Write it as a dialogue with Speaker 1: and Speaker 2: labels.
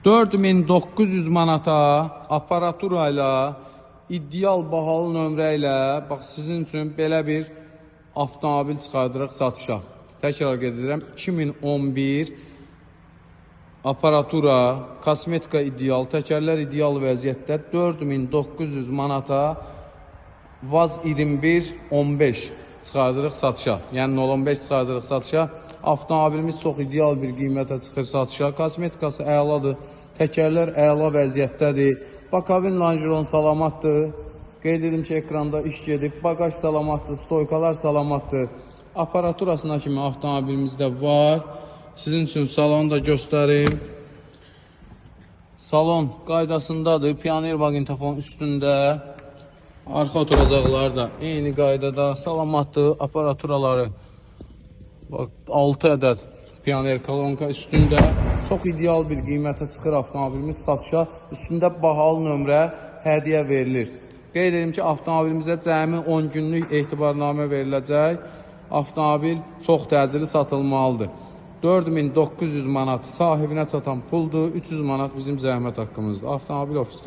Speaker 1: 4900 manata aparatura ilə, ideal bahalı nömrə ilə bax sizin üçün belə bir avtomobil çıxardırıq satışa. Təkrar gedirəm. 2011 aparatura, kosmetika ideal, təkərlər ideal vəziyyətdə 4900 manata Vaz 21-15 çıxardırıq satışa. Yəni 015 çıxardırıq satışa. Avtomobilimiz çox ideal bir qiymətə çıxır satışa. Kosmetikası əladır. Təkərlər əla vəziyyətdədir. Bakavin lanjiron salamatdır. Qeyd edim ki, ekranda iş gedib. Bagaj salamatdır, stoykalar salamatdır. Aparaturasına kimi avtomobilimizdə var. Sizin üçün salonu da göstərim. Salon qaydasındadır. Pioner maqnitofon üstündə. Arxa oturacaqları da eyni qaydada salamatdır. Aparaturaları 6 ədəd Pioner kolonka üstündə. Çox ideal bir qiymətə çıxır avtomobilimiz satışa. Üstündə bahalı nömrə hədiyyə verilir. Qeyd edim ki, avtomobilimizə cəmi 10 günlük etibarnamə veriləcək. Avtomobil çox təcili satılmalıdır. 4900 manat sahibinə çatan puldur. 300 manat bizim zəhmət haqqımızdır. Avtomobil ofisləri.